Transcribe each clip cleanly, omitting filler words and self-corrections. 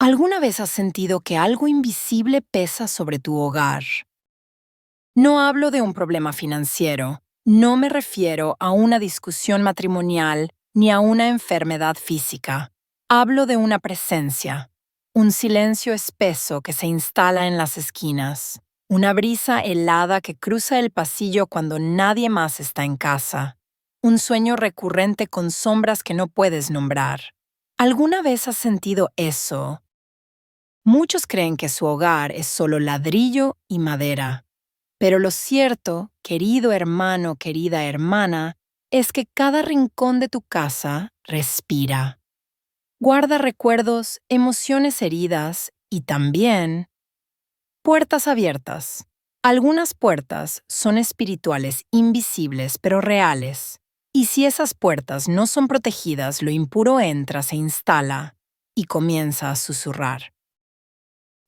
¿Alguna vez has sentido que algo invisible pesa sobre tu hogar? No hablo de un problema financiero, no me refiero a una discusión matrimonial ni a una enfermedad física. Hablo de una presencia, un silencio espeso que se instala en las esquinas, una brisa helada que cruza el pasillo cuando nadie más está en casa, un sueño recurrente con sombras que no puedes nombrar. ¿Alguna vez has sentido eso? Muchos creen que su hogar es solo ladrillo y madera, pero lo cierto, querido hermano, querida hermana, es que cada rincón de tu casa respira. Guarda recuerdos, emociones heridas y también puertas abiertas. Algunas puertas son espirituales, invisibles, pero reales. Y si esas puertas no son protegidas, lo impuro entra, se instala y comienza a susurrar.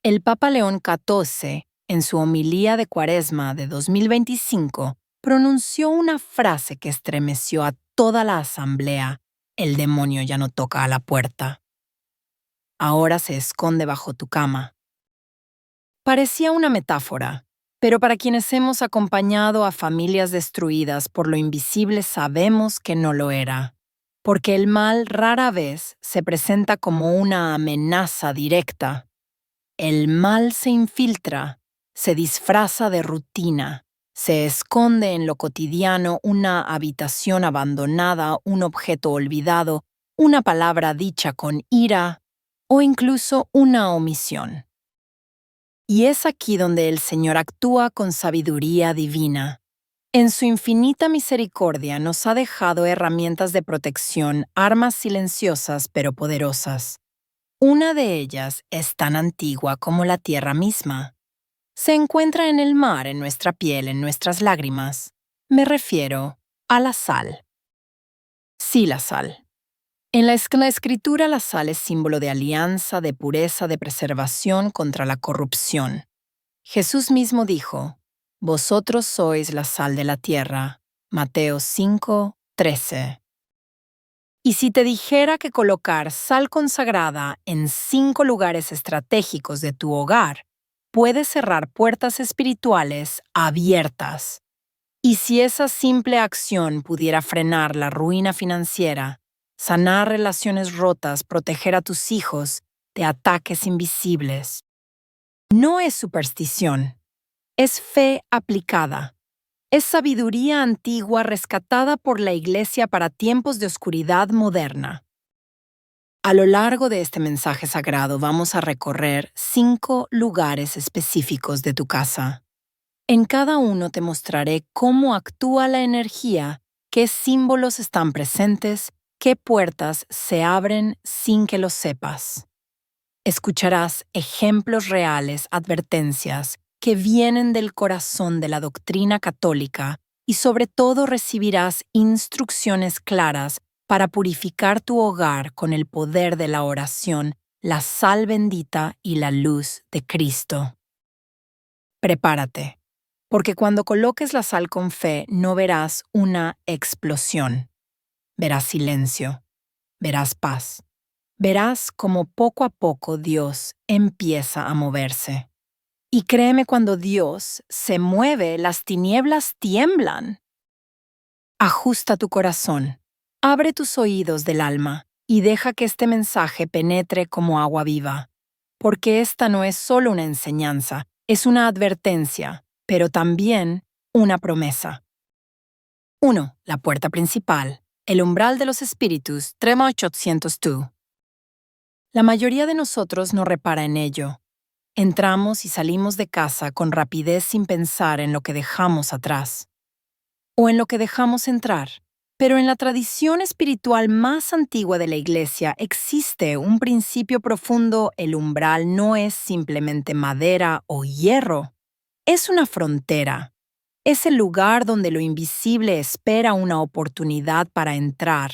El Papa León XIV, en su homilía de Cuaresma de 2025, pronunció una frase que estremeció a toda la asamblea: el demonio ya no toca a la puerta. Ahora se esconde bajo tu cama. Parecía una metáfora, pero para quienes hemos acompañado a familias destruidas por lo invisible sabemos que no lo era, porque el mal rara vez se presenta como una amenaza directa. El mal se infiltra, se disfraza de rutina, se esconde en lo cotidiano: una habitación abandonada, un objeto olvidado, una palabra dicha con ira o incluso una omisión. Y es aquí donde el Señor actúa con sabiduría divina. En su infinita misericordia nos ha dejado herramientas de protección, armas silenciosas pero poderosas. Una de ellas es tan antigua como la tierra misma. Se encuentra en el mar, en nuestra piel, en nuestras lágrimas. Me refiero a la sal. Sí, la sal. En la escritura la sal es símbolo de alianza, de pureza, de preservación contra la corrupción. Jesús mismo dijo: «Vosotros sois la sal de la tierra». Mateo 5:13. Y si te dijera que colocar sal consagrada en 5 lugares estratégicos de tu hogar puede cerrar puertas espirituales abiertas. Y si esa simple acción pudiera frenar la ruina financiera, sanar relaciones rotas, proteger a tus hijos de ataques invisibles. No es superstición, es fe aplicada. Es sabiduría antigua rescatada por la Iglesia para tiempos de oscuridad moderna. A lo largo de este mensaje sagrado vamos a recorrer 5 lugares específicos de tu casa. En cada uno te mostraré cómo actúa la energía, qué símbolos están presentes, qué puertas se abren sin que lo sepas. Escucharás ejemplos reales, advertencias que vienen del corazón de la doctrina católica y sobre todo recibirás instrucciones claras para purificar tu hogar con el poder de la oración, la sal bendita y la luz de Cristo. Prepárate, porque cuando coloques la sal con fe no verás una explosión, verás silencio, verás paz. Verás cómo poco a poco Dios empieza a moverse. Y créeme, cuando Dios se mueve, las tinieblas tiemblan. Ajusta tu corazón, abre tus oídos del alma y deja que este mensaje penetre como agua viva. Porque esta no es solo una enseñanza, es una advertencia, pero también una promesa. 1. La puerta principal. El umbral de los espíritus, Trema 802. La mayoría de nosotros no repara en ello. Entramos y salimos de casa con rapidez sin pensar en lo que dejamos atrás o en lo que dejamos entrar. Pero en la tradición espiritual más antigua de la Iglesia existe un principio profundo: el umbral no es simplemente madera o hierro, es una frontera. Es el lugar donde lo invisible espera una oportunidad para entrar.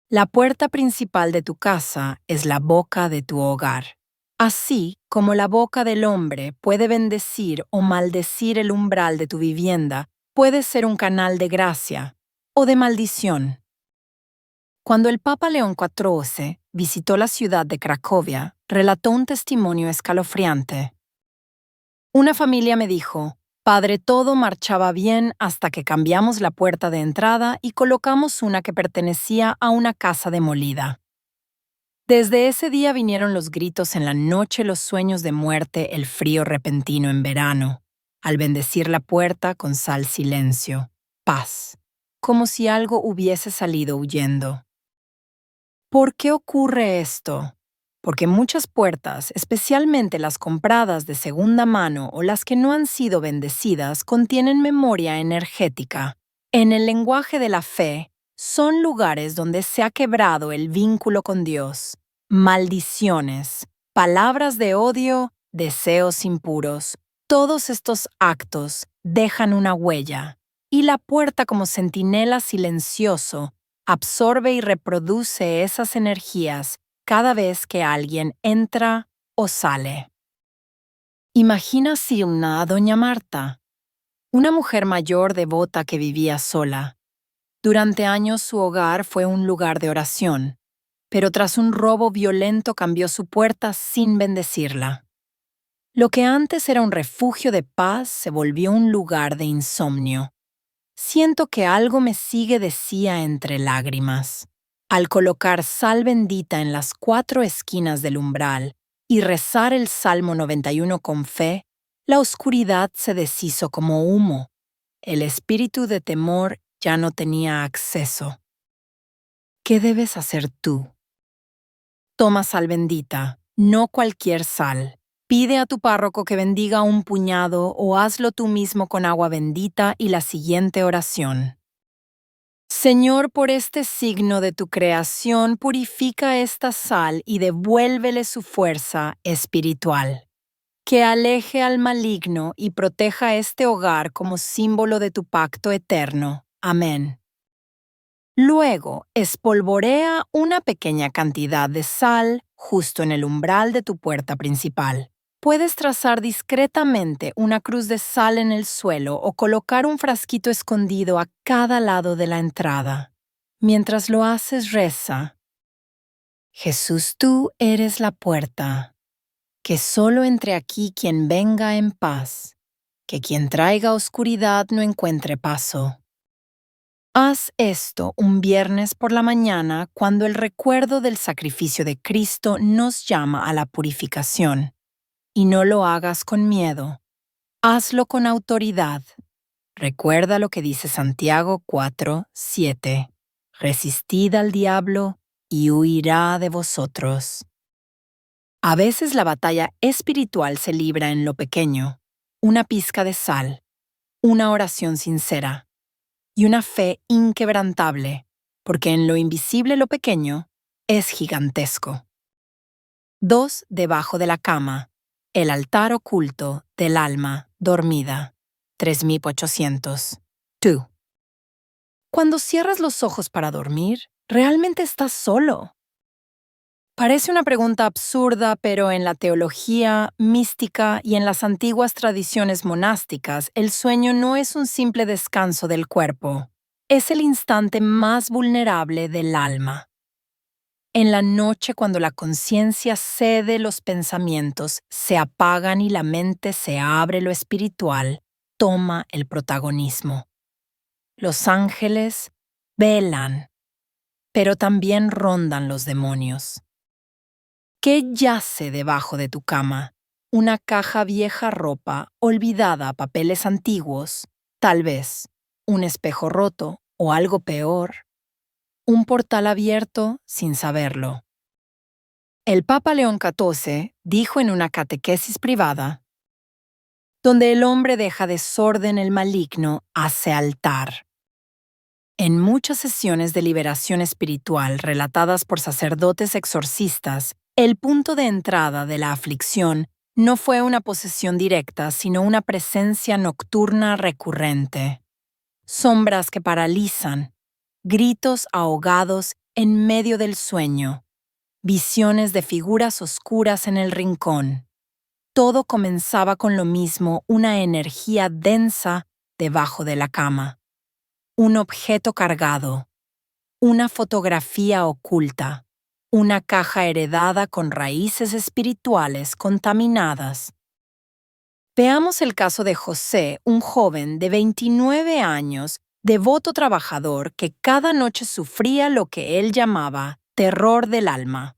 La puerta principal de tu casa es la boca de tu hogar. Así como la boca del hombre puede bendecir o maldecir el umbral de tu vivienda, puede ser un canal de gracia o de maldición. Cuando el Papa León XIV visitó la ciudad de Cracovia, relató un testimonio escalofriante. Una familia me dijo, Padre, todo marchaba bien hasta que cambiamos la puerta de entrada y colocamos una que pertenecía a una casa demolida. Desde ese día vinieron los gritos en la noche, los sueños de muerte, el frío repentino en verano. Al bendecir la puerta con sal silencio, paz, como si algo hubiese salido huyendo. ¿Por qué ocurre esto? Porque muchas puertas, especialmente las compradas de segunda mano o las que no han sido bendecidas, contienen memoria energética. En el lenguaje de la fe, son lugares donde se ha quebrado el vínculo con Dios. Maldiciones, palabras de odio, deseos impuros. Todos estos actos dejan una huella, y la puerta como centinela silencioso absorbe y reproduce esas energías cada vez que alguien entra o sale. Imagina Silna a doña Marta, una mujer mayor devota que vivía sola. Durante años su hogar fue un lugar de oración, pero tras un robo violento cambió su puerta sin bendecirla. Lo que antes era un refugio de paz se volvió un lugar de insomnio. Siento que algo me sigue, decía entre lágrimas. Al colocar sal bendita en las 4 esquinas del umbral y rezar el Salmo 91 con fe, la oscuridad se deshizo como humo. El espíritu de temor ya no tenía acceso. ¿Qué debes hacer tú? Toma sal bendita, no cualquier sal. Pide a tu párroco que bendiga un puñado o hazlo tú mismo con agua bendita y la siguiente oración. Señor, por este signo de tu creación, purifica esta sal y devuélvele su fuerza espiritual. Que aleje al maligno y proteja este hogar como símbolo de tu pacto eterno. Amén. Luego, espolvorea una pequeña cantidad de sal justo en el umbral de tu puerta principal. Puedes trazar discretamente una cruz de sal en el suelo o colocar un frasquito escondido a cada lado de la entrada. Mientras lo haces, reza: Jesús, tú eres la puerta. Que solo entre aquí quien venga en paz. Que quien traiga oscuridad no encuentre paso. Haz esto un viernes por la mañana cuando el recuerdo del sacrificio de Cristo nos llama a la purificación. Y no lo hagas con miedo. Hazlo con autoridad. Recuerda lo que dice Santiago 4:7. Resistid al diablo y huirá de vosotros. A veces la batalla espiritual se libra en lo pequeño, una pizca de sal, una oración sincera y una fe inquebrantable, porque en lo invisible lo pequeño es gigantesco. 2. Debajo de la cama, el altar oculto del alma dormida. 3800. 2. Cuando cierras los ojos para dormir, realmente estás solo. Parece una pregunta absurda, pero en la teología, mística y en las antiguas tradiciones monásticas, el sueño no es un simple descanso del cuerpo. Es el instante más vulnerable del alma. En la noche, cuando la conciencia cede, los pensamientos se apagan y la mente se abre, lo espiritual toma el protagonismo. Los ángeles velan, pero también rondan los demonios. ¿Qué yace debajo de tu cama? Una caja vieja, ropa olvidada, papeles antiguos, tal vez un espejo roto o algo peor, un portal abierto sin saberlo. El Papa León XIV dijo en una catequesis privada: donde el hombre deja desorden, el maligno hace altar. En muchas sesiones de liberación espiritual relatadas por sacerdotes exorcistas, el punto de entrada de la aflicción no fue una posesión directa, sino una presencia nocturna recurrente. Sombras que paralizan, gritos ahogados en medio del sueño, visiones de figuras oscuras en el rincón. Todo comenzaba con lo mismo, una energía densa debajo de la cama. Un objeto cargado, una fotografía oculta, una caja heredada con raíces espirituales contaminadas. Veamos el caso de José, un joven de 29 años, devoto trabajador que cada noche sufría lo que él llamaba terror del alma.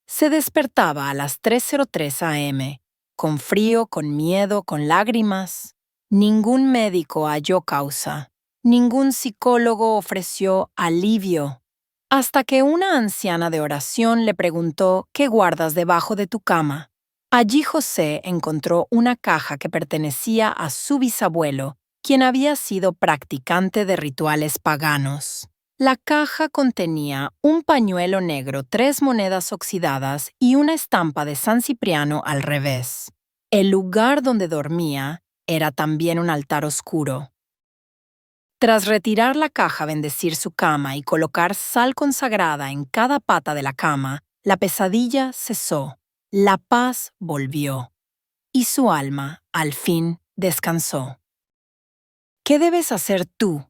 Se despertaba a las 3:03 a.m., con frío, con miedo, con lágrimas. Ningún médico halló causa. Ningún psicólogo ofreció alivio. Hasta que una anciana de oración le preguntó ¿qué guardas debajo de tu cama? Allí José encontró una caja que pertenecía a su bisabuelo, quien había sido practicante de rituales paganos. La caja contenía un pañuelo negro, 3 monedas oxidadas y una estampa de San Cipriano al revés. El lugar donde dormía era también un altar oscuro. Tras retirar la caja, bendecir su cama y colocar sal consagrada en cada pata de la cama, la pesadilla cesó, la paz volvió y su alma, al fin, descansó. ¿Qué debes hacer tú?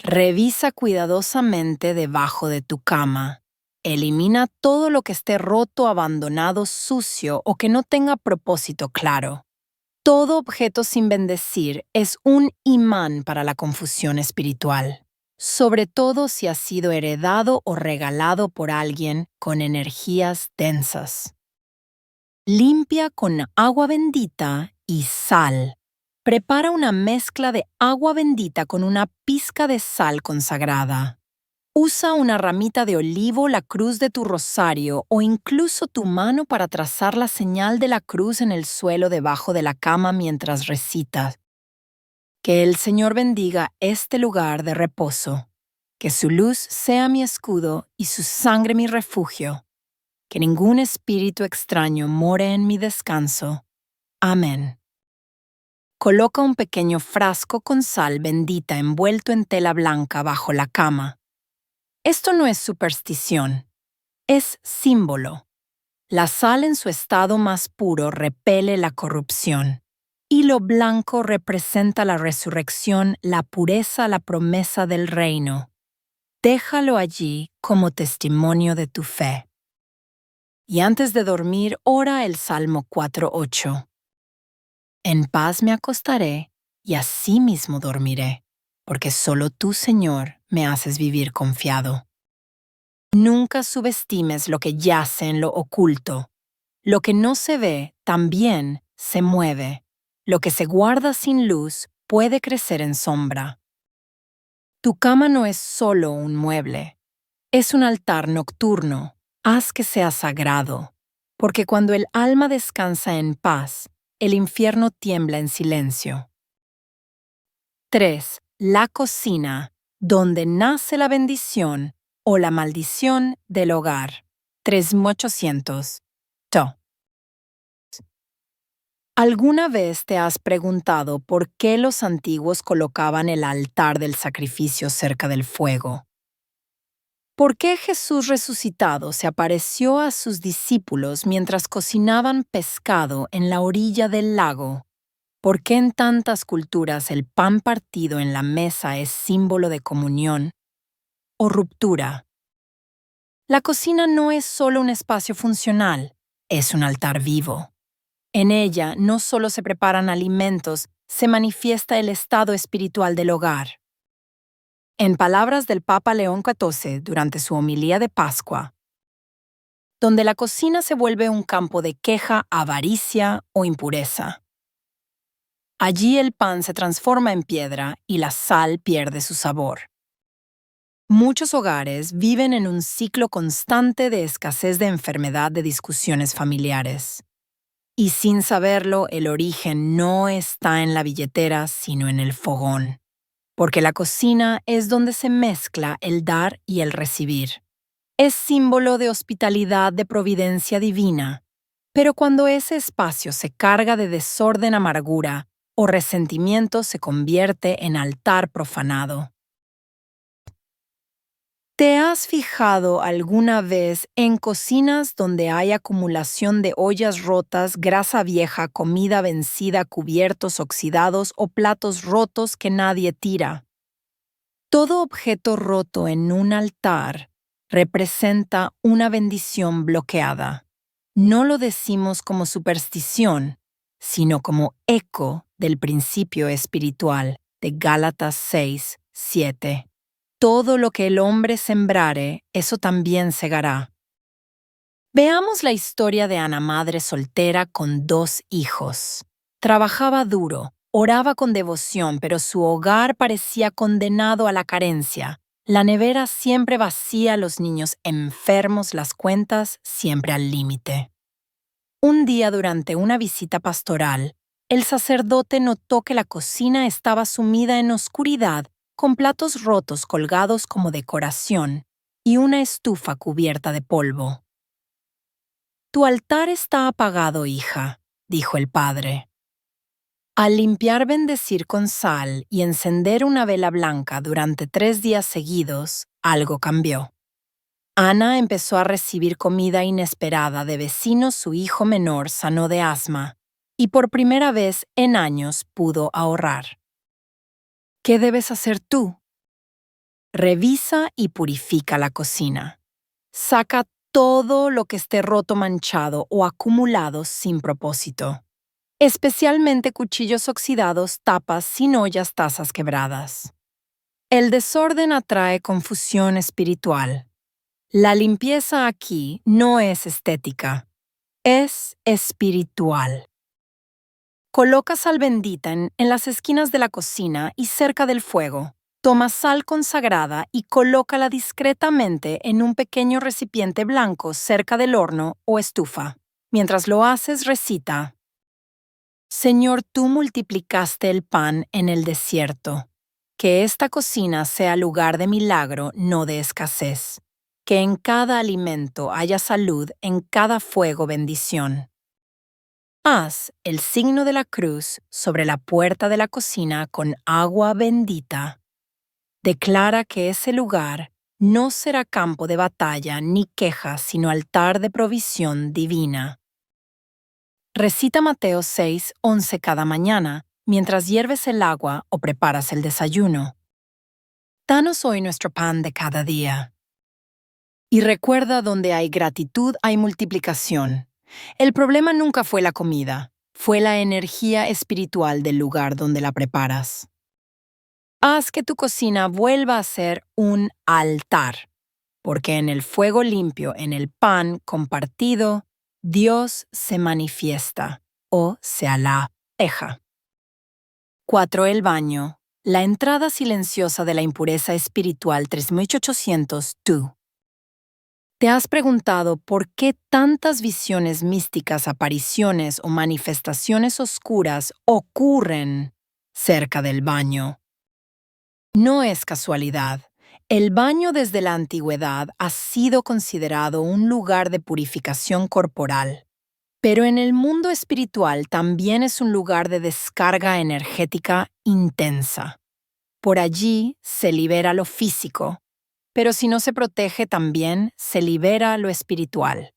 Revisa cuidadosamente debajo de tu cama. Elimina todo lo que esté roto, abandonado, sucio o que no tenga propósito claro. Todo objeto sin bendecir es un imán para la confusión espiritual, sobre todo si ha sido heredado o regalado por alguien con energías densas. Limpia con agua bendita y sal. Prepara una mezcla de agua bendita con una pizca de sal consagrada. Usa una ramita de olivo, la cruz de tu rosario o incluso tu mano para trazar la señal de la cruz en el suelo debajo de la cama mientras recitas. Que el Señor bendiga este lugar de reposo. Que su luz sea mi escudo y su sangre mi refugio. Que ningún espíritu extraño more en mi descanso. Amén. Coloca un pequeño frasco con sal bendita envuelto en tela blanca bajo la cama. Esto no es superstición, es símbolo. La sal en su estado más puro repele la corrupción. Y lo blanco representa la resurrección, la pureza, la promesa del reino. Déjalo allí como testimonio de tu fe. Y antes de dormir, ora el Salmo 4:8. En paz me acostaré y así mismo dormiré, porque solo tú, Señor, me haces vivir confiado. Nunca subestimes lo que yace en lo oculto. Lo que no se ve también se mueve. Lo que se guarda sin luz puede crecer en sombra. Tu cama no es solo un mueble, es un altar nocturno. Haz que sea sagrado, porque cuando el alma descansa en paz, el infierno tiembla en silencio. 3. La cocina, donde nace la bendición o la maldición del hogar. 3800. To. ¿Alguna vez te has preguntado por qué los antiguos colocaban el altar del sacrificio cerca del fuego? ¿Por qué Jesús resucitado se apareció a sus discípulos mientras cocinaban pescado en la orilla del lago? ¿Por qué en tantas culturas el pan partido en la mesa es símbolo de comunión o ruptura? La cocina no es solo un espacio funcional, es un altar vivo. En ella no solo se preparan alimentos, se manifiesta el estado espiritual del hogar. En palabras del Papa León XIV durante su homilía de Pascua, donde la cocina se vuelve un campo de queja, avaricia o impureza. Allí el pan se transforma en piedra y la sal pierde su sabor. Muchos hogares viven en un ciclo constante de escasez de enfermedad de discusiones familiares. Y sin saberlo, el origen no está en la billetera, sino en el fogón. Porque la cocina es donde se mezcla el dar y el recibir. Es símbolo de hospitalidad, de providencia divina. Pero cuando ese espacio se carga de desorden, amargura o resentimiento, se convierte en altar profanado. ¿Te has fijado alguna vez en cocinas donde hay acumulación de ollas rotas, grasa vieja, comida vencida, cubiertos oxidados o platos rotos que nadie tira? Todo objeto roto en un altar representa una bendición bloqueada. No lo decimos como superstición, sino como eco del principio espiritual de Gálatas 6:7. Todo lo que el hombre sembrare, eso también segará. Veamos la historia de Ana, madre soltera con 2 hijos. Trabajaba duro, oraba con devoción, pero su hogar parecía condenado a la carencia. La nevera siempre vacía, los niños enfermos, las cuentas siempre al límite. Un día durante una visita pastoral, el sacerdote notó que la cocina estaba sumida en oscuridad, con platos rotos colgados como decoración y una estufa cubierta de polvo. «Tu altar está apagado, hija», dijo el padre. Al limpiar, bendecir con sal y encender una vela blanca durante 3 días seguidos, algo cambió. Ana empezó a recibir comida inesperada de vecinos. Su hijo menor sanó de asma y por primera vez en años pudo ahorrar. ¿Qué debes hacer tú? Revisa y purifica la cocina. Saca todo lo que esté roto, manchado o acumulado sin propósito, especialmente cuchillos oxidados, tapas sin ollas, tazas quebradas. El desorden atrae confusión espiritual. La limpieza aquí no es estética, es espiritual. Coloca sal bendita en las esquinas de la cocina y cerca del fuego. Toma sal consagrada y colócala discretamente en un pequeño recipiente blanco cerca del horno o estufa. Mientras lo haces, recita: Señor, tú multiplicaste el pan en el desierto. Que esta cocina sea lugar de milagro, no de escasez. Que en cada alimento haya salud, en cada fuego bendición. Haz el signo de la cruz sobre la puerta de la cocina con agua bendita. Declara que ese lugar no será campo de batalla ni queja, sino altar de provisión divina. Recita Mateo 6:11 cada mañana mientras hierves el agua o preparas el desayuno. Danos hoy nuestro pan de cada día. Y recuerda, donde hay gratitud hay multiplicación. El problema nunca fue la comida, fue la energía espiritual del lugar donde la preparas. Haz que tu cocina vuelva a ser un altar, porque en el fuego limpio, en el pan compartido, Dios se manifiesta o se aleja. 4. El baño. La entrada silenciosa de la impureza espiritual 3800 tú. ¿Te has preguntado por qué tantas visiones místicas, apariciones o manifestaciones oscuras ocurren cerca del baño? No es casualidad. El baño desde la antigüedad ha sido considerado un lugar de purificación corporal, pero en el mundo espiritual también es un lugar de descarga energética intensa. Por allí se libera lo físico, pero si no se protege también se libera lo espiritual.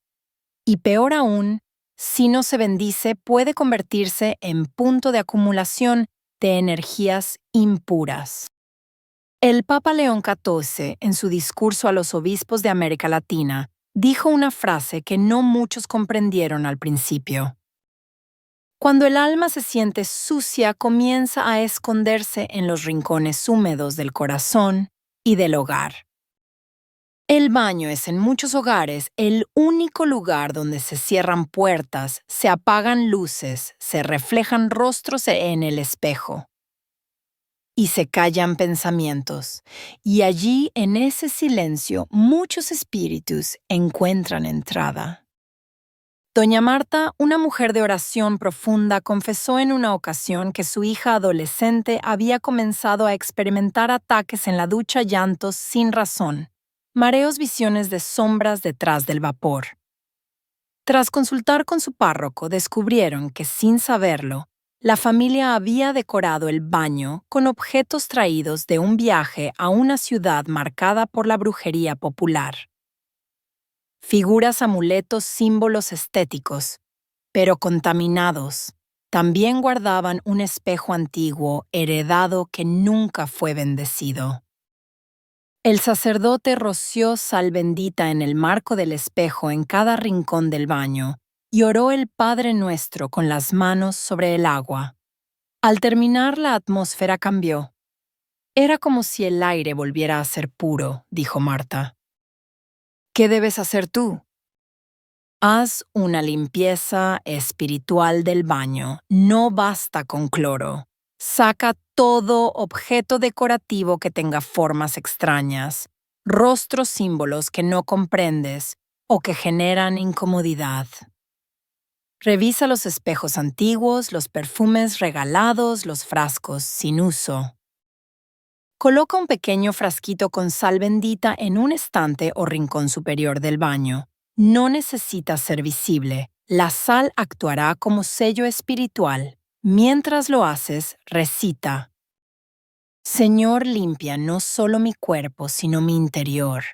Y peor aún, si no se bendice, puede convertirse en punto de acumulación de energías impuras. El Papa León XIV, en su discurso a los obispos de América Latina, dijo una frase que no muchos comprendieron al principio. Cuando el alma se siente sucia, comienza a esconderse en los rincones húmedos del corazón y del hogar. El baño es en muchos hogares el único lugar donde se cierran puertas, se apagan luces, se reflejan rostros en el espejo y se callan pensamientos. Y allí, en ese silencio, muchos espíritus encuentran entrada. Doña Marta, una mujer de oración profunda, confesó en una ocasión que su hija adolescente había comenzado a experimentar ataques en la ducha, llantos sin razón, mareos, visiones de sombras detrás del vapor. Tras consultar con su párroco, descubrieron que, sin saberlo, la familia había decorado el baño con objetos traídos de un viaje a una ciudad marcada por la brujería popular. Figuras, amuletos, símbolos estéticos, pero contaminados. También guardaban un espejo antiguo heredado que nunca fue bendecido. El sacerdote roció sal bendita en el marco del espejo en cada rincón del baño y oró el Padre Nuestro con las manos sobre el agua. Al terminar, la atmósfera cambió. Era como si el aire volviera a ser puro, dijo Marta. ¿Qué debes hacer tú? Haz una limpieza espiritual del baño. No basta con cloro. Saca todo objeto decorativo que tenga formas extrañas, rostros símbolos que no comprendes o que generan incomodidad. Revisa los espejos antiguos, los perfumes regalados, los frascos sin uso. Coloca un pequeño frasquito con sal bendita en un estante o rincón superior del baño. No necesita ser visible. La sal actuará como sello espiritual. Mientras lo haces, recita: Señor, limpia no solo mi cuerpo, sino mi interior.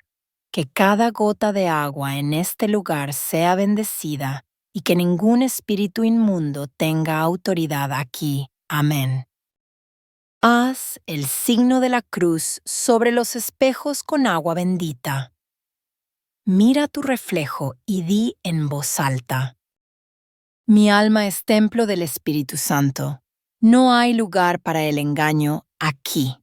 Que cada gota de agua en este lugar sea bendecida y que ningún espíritu inmundo tenga autoridad aquí. Amén. Haz el signo de la cruz sobre los espejos con agua bendita. Mira tu reflejo y di en voz alta: Mi alma es templo del Espíritu Santo. No hay lugar para el engaño aquí.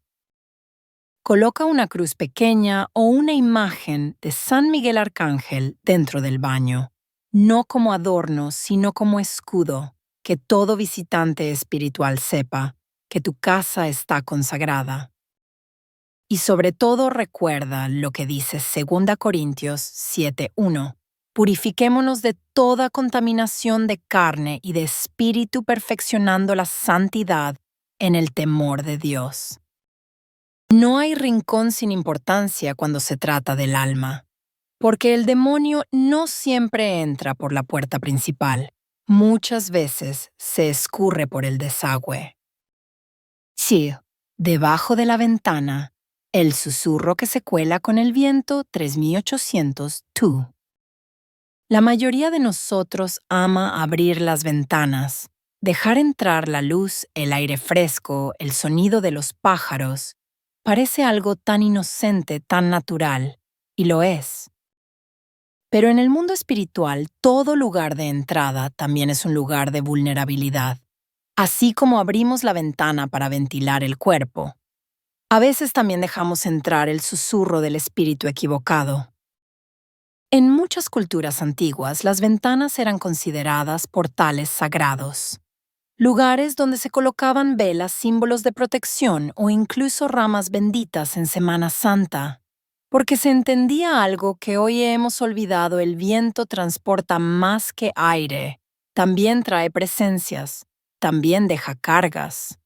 Coloca una cruz pequeña o una imagen de San Miguel Arcángel dentro del baño, no como adorno, sino como escudo, que todo visitante espiritual sepa que tu casa está consagrada. Y sobre todo recuerda lo que dice 2 Corintios 7:1. Purifiquémonos de toda contaminación de carne y de espíritu, perfeccionando la santidad en el temor de Dios. No hay rincón sin importancia cuando se trata del alma, porque el demonio no siempre entra por la puerta principal. Muchas veces se escurre por el desagüe. Sí, debajo de la ventana, el susurro que se cuela con el viento 3800 tú. La mayoría de nosotros ama abrir las ventanas, dejar entrar la luz, el aire fresco, el sonido de los pájaros. Parece algo tan inocente, tan natural, y lo es. Pero en el mundo espiritual, todo lugar de entrada también es un lugar de vulnerabilidad. Así como abrimos la ventana para ventilar el cuerpo, a veces también dejamos entrar el susurro del espíritu equivocado. En muchas culturas antiguas, las ventanas eran consideradas portales sagrados, lugares donde se colocaban velas, símbolos de protección o incluso ramas benditas en Semana Santa, porque se entendía algo que hoy hemos olvidado: el viento transporta más que aire, también trae presencias, también deja cargas.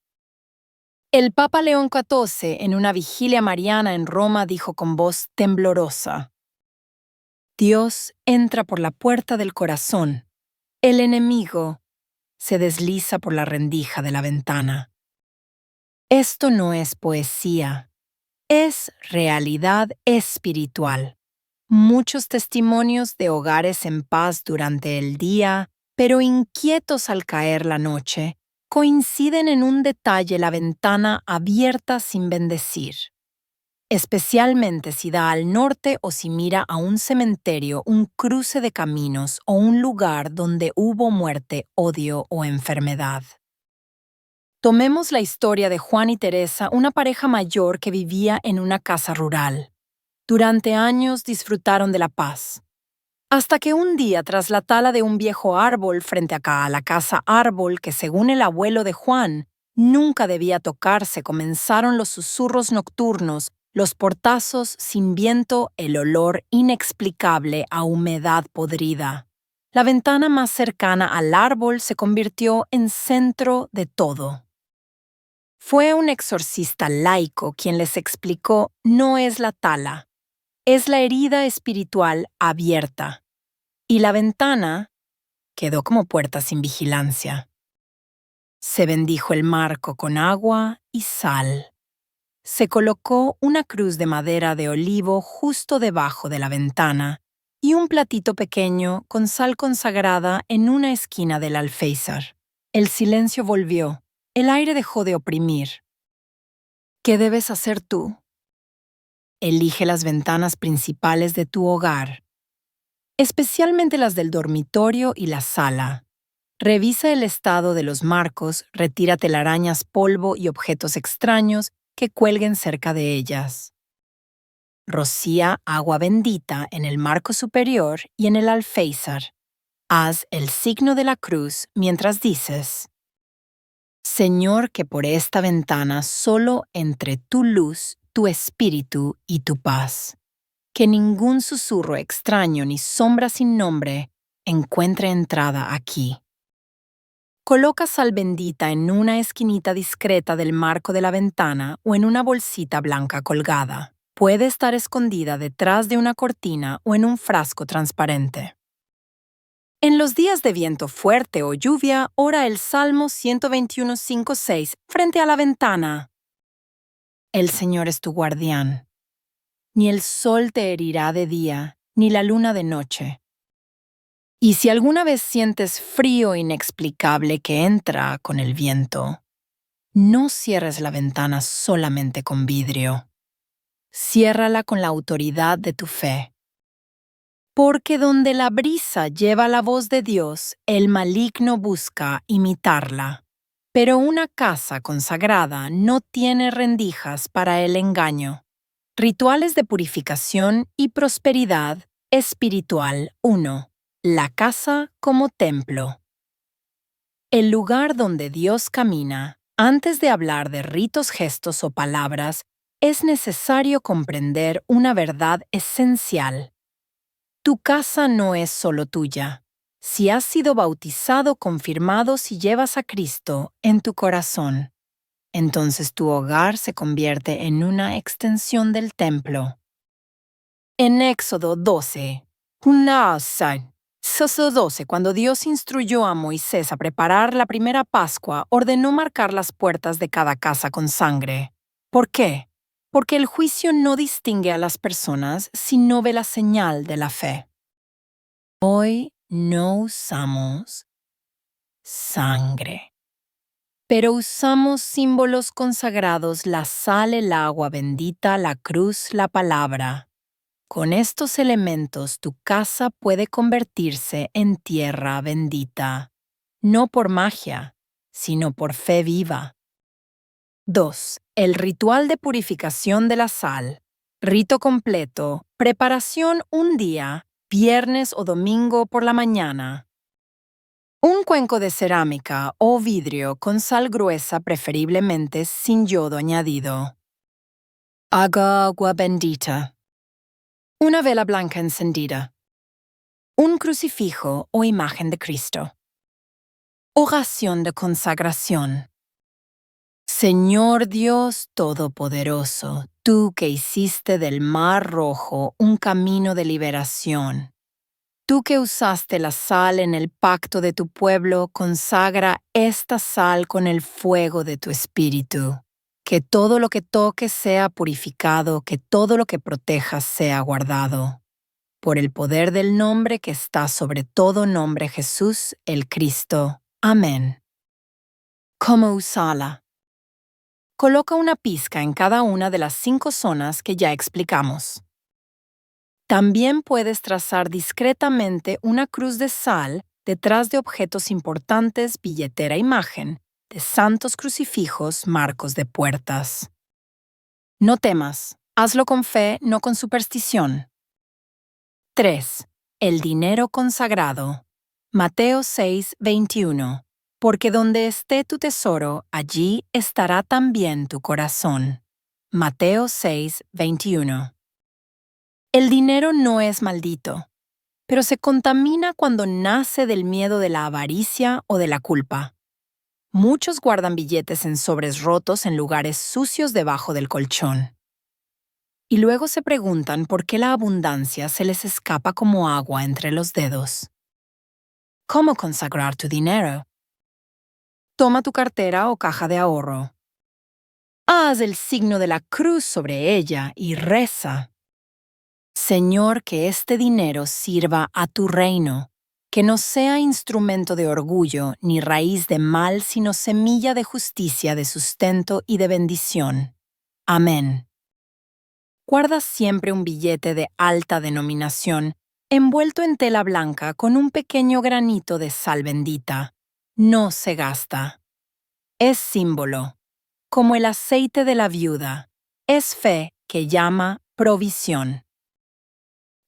El Papa León XIV, en una vigilia mariana en Roma, dijo con voz temblorosa: Dios entra por la puerta del corazón. El enemigo se desliza por la rendija de la ventana. Esto no es poesía, es realidad espiritual. Muchos testimonios de hogares en paz durante el día, pero inquietos al caer la noche, coinciden en un detalle: la ventana abierta sin bendecir. Especialmente si da al norte o si mira a un cementerio, un cruce de caminos o un lugar donde hubo muerte, odio o enfermedad. Tomemos la historia de Juan y Teresa, una pareja mayor que vivía en una casa rural. Durante años disfrutaron de la paz. Hasta que un día, tras la tala de un viejo árbol frente a la casa árbol que, según el abuelo de Juan, nunca debía tocarse, comenzaron los susurros nocturnos, los portazos sin viento, el olor inexplicable a humedad podrida. La ventana más cercana al árbol se convirtió en centro de todo. Fue un exorcista laico quien les explicó: no es la tala, es la herida espiritual abierta. Y la ventana quedó como puerta sin vigilancia. Se bendijo el marco con agua y sal. Se colocó una cruz de madera de olivo justo debajo de la ventana y un platito pequeño con sal consagrada en una esquina del alféizar. El silencio volvió. El aire dejó de oprimir. ¿Qué debes hacer tú? elige las ventanas principales de tu hogar, especialmente las del dormitorio y la sala. Revisa el estado de los marcos, retira telarañas, polvo y objetos extraños que cuelguen cerca de ellas. Rocía agua bendita en el marco superior y en el alféizar. Haz el signo de la cruz mientras dices: Señor, que por esta ventana solo entre tu luz, tu espíritu y tu paz. Que ningún susurro extraño ni sombra sin nombre encuentre entrada aquí. Coloca sal bendita en una esquinita discreta del marco de la ventana o en una bolsita blanca colgada. Puede estar escondida detrás de una cortina o en un frasco transparente. En los días de viento fuerte o lluvia, ora el Salmo 121:5-6 frente a la ventana. El Señor es tu guardián. Ni el sol te herirá de día, ni la luna de noche. Y si alguna vez sientes frío inexplicable que entra con el viento, no cierres la ventana solamente con vidrio. Ciérrala con la autoridad de tu fe. Porque donde la brisa lleva la voz de Dios, el maligno busca imitarla. Pero una casa consagrada no tiene rendijas para el engaño. Rituales de purificación y prosperidad espiritual 1. La casa como templo. El lugar donde Dios camina. Antes de hablar de ritos, gestos o palabras, es necesario comprender una verdad esencial. Tu casa no es solo tuya. Si has sido bautizado, confirmado, si llevas a Cristo en tu corazón, entonces tu hogar se convierte en una extensión del templo. En Éxodo 12, cuando Dios instruyó a Moisés a preparar la primera Pascua, ordenó marcar las puertas de cada casa con sangre. ¿Por qué? Porque el juicio no distingue a las personas si no ve la señal de la fe. Hoy no usamos sangre, pero usamos símbolos consagrados: la sal, el agua bendita, la cruz, la palabra. Con estos elementos tu casa puede convertirse en tierra bendita, no por magia, sino por fe viva. 2. El ritual de purificación de la sal. Rito completo. Preparación un día, viernes o domingo por la mañana. Un cuenco de cerámica o vidrio con sal gruesa, preferiblemente sin yodo añadido. Agua bendita. Una vela blanca encendida. Un crucifijo o imagen de Cristo. Oración de consagración. Señor Dios Todopoderoso, tú que hiciste del Mar Rojo un camino de liberación, tú que usaste la sal en el pacto de tu pueblo, consagra esta sal con el fuego de tu espíritu. Que todo lo que toques sea purificado, que todo lo que protejas sea guardado. Por el poder del nombre que está sobre todo nombre, Jesús el Cristo. Amén. ¿Cómo usarla? Coloca una pizca en cada una de las 5 zonas que ya explicamos. También puedes trazar discretamente una cruz de sal detrás de objetos importantes, billetera, imagen, de santos, crucifijos, marcos de puertas. No temas, hazlo con fe, no con superstición. 3. El dinero consagrado. Mateo 6:21. Porque donde esté tu tesoro, allí estará también tu corazón. Mateo 6:21. El dinero no es maldito, pero se contamina cuando nace del miedo de la avaricia o de la culpa. Muchos guardan billetes en sobres rotos en lugares sucios debajo del colchón. Y luego se preguntan por qué la abundancia se les escapa como agua entre los dedos. ¿Cómo consagrar tu dinero? Toma tu cartera o caja de ahorro. Haz el signo de la cruz sobre ella y reza: Señor, que este dinero sirva a tu reino, que no sea instrumento de orgullo ni raíz de mal, sino semilla de justicia, de sustento y de bendición. Amén. Guarda siempre un billete de alta denominación, envuelto en tela blanca con un pequeño granito de sal bendita. No se gasta. Es símbolo, como el aceite de la viuda. Es fe que llama provisión.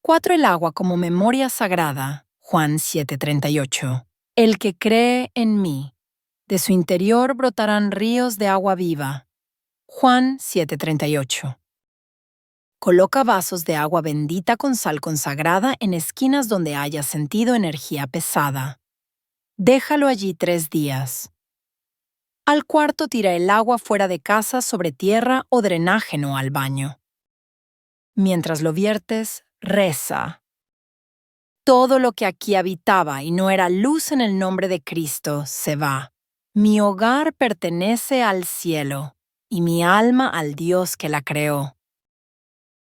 4. El agua como memoria sagrada. Juan 7:38. El que cree en mí, de su interior brotarán ríos de agua viva. Juan 7:38. Coloca vasos de agua bendita con sal consagrada en esquinas donde hayas sentido energía pesada. Déjalo allí 3 días. Al cuarto tira el agua fuera de casa sobre tierra o drenaje, no al baño. Mientras lo viertes, reza. Todo lo que aquí habitaba y no era luz en el nombre de Cristo se va. Mi hogar pertenece al cielo y mi alma al Dios que la creó.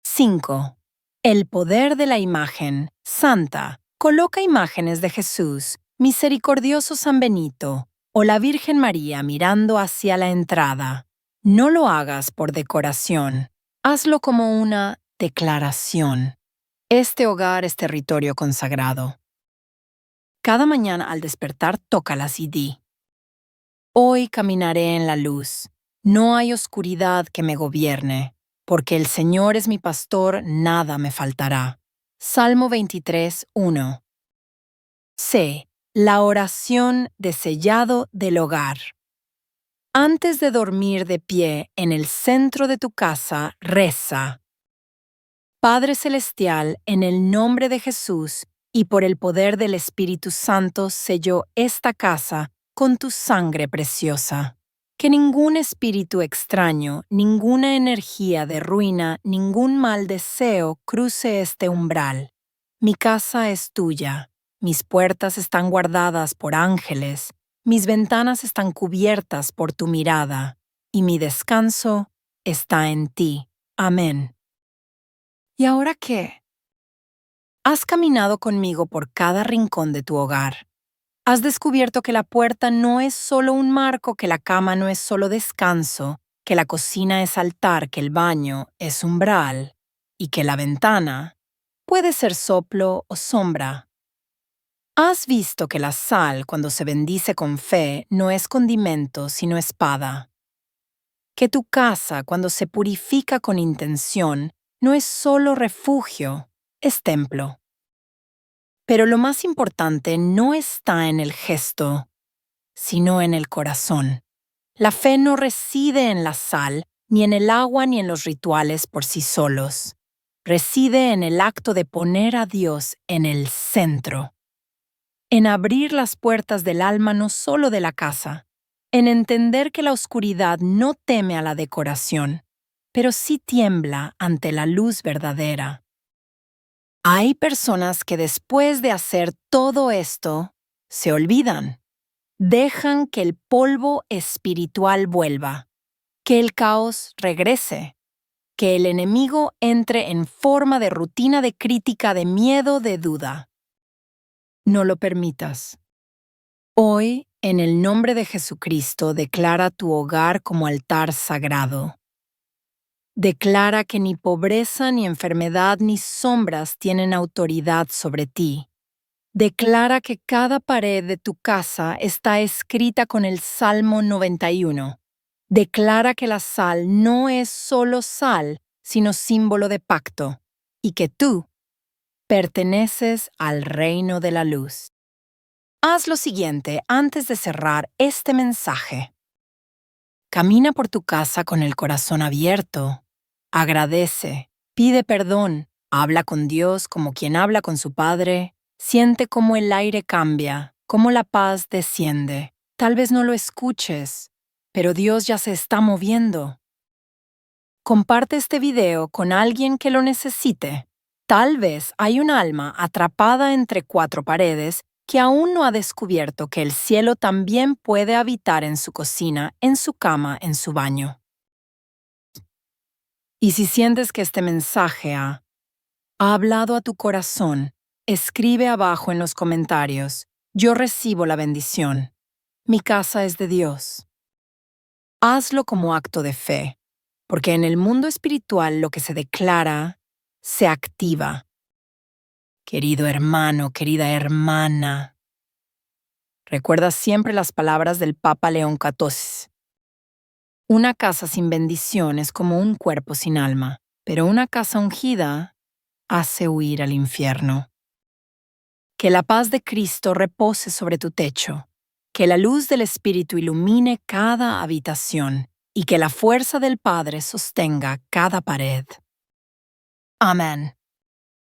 5. El poder de la imagen santa. Coloca imágenes de Jesús, misericordioso San Benito o la Virgen María mirando hacia la entrada. No lo hagas por decoración. Hazlo como una declaración. Este hogar es territorio consagrado. Cada mañana al despertar, tócalas y di: hoy caminaré en la luz. No hay oscuridad que me gobierne, porque el Señor es mi pastor, nada me faltará. Salmo 23:1. C. La oración de sellado del hogar. Antes de dormir de pie en el centro de tu casa, reza: Padre Celestial, en el nombre de Jesús y por el poder del Espíritu Santo, selló esta casa con tu sangre preciosa. Que ningún espíritu extraño, ninguna energía de ruina, ningún mal deseo cruce este umbral. Mi casa es tuya, mis puertas están guardadas por ángeles, mis ventanas están cubiertas por tu mirada, y mi descanso está en ti. Amén. ¿Y ahora qué? Has caminado conmigo por cada rincón de tu hogar. Has descubierto que la puerta no es solo un marco, que la cama no es solo descanso, que la cocina es altar, que el baño es umbral y que la ventana puede ser soplo o sombra. Has visto que la sal, cuando se bendice con fe, no es condimento, sino espada. Que tu casa, cuando se purifica con intención, no es solo refugio, es templo. Pero lo más importante no está en el gesto, sino en el corazón. La fe no reside en la sal, ni en el agua, ni en los rituales por sí solos. Reside en el acto de poner a Dios en el centro. En abrir las puertas del alma, no solo de la casa. En entender que la oscuridad no teme a la decoración, pero sí tiembla ante la luz verdadera. Hay personas que después de hacer todo esto, se olvidan. Dejan que el polvo espiritual vuelva, que el caos regrese, que el enemigo entre en forma de rutina, de crítica, de miedo, de duda. No lo permitas. Hoy, en el nombre de Jesucristo, declara tu hogar como altar sagrado. Declara que ni pobreza, ni enfermedad, ni sombras tienen autoridad sobre ti. Declara que cada pared de tu casa está escrita con el Salmo 91. Declara que la sal no es solo sal, sino símbolo de pacto, y que tú perteneces al reino de la luz. Haz lo siguiente antes de cerrar este mensaje. Camina por tu casa con el corazón abierto. Agradece, pide perdón, habla con Dios como quien habla con su Padre. Siente cómo el aire cambia, cómo la paz desciende. Tal vez no lo escuches, pero Dios ya se está moviendo. Comparte este video con alguien que lo necesite. Tal vez hay un alma atrapada entre 4 paredes que aún no ha descubierto que el cielo también puede habitar en su cocina, en su cama, en su baño. Y si sientes que este mensaje ha hablado a tu corazón, escribe abajo en los comentarios: yo recibo la bendición. Mi casa es de Dios. Hazlo como acto de fe. porque en el mundo espiritual lo que se declara se activa. Querido hermano, querida hermana, recuerda siempre las palabras del Papa León XIV. Una casa sin bendición es como un cuerpo sin alma, pero una casa ungida hace huir al infierno. Que la paz de Cristo repose sobre tu techo, que la luz del Espíritu ilumine cada habitación y que la fuerza del Padre sostenga cada pared. Amén.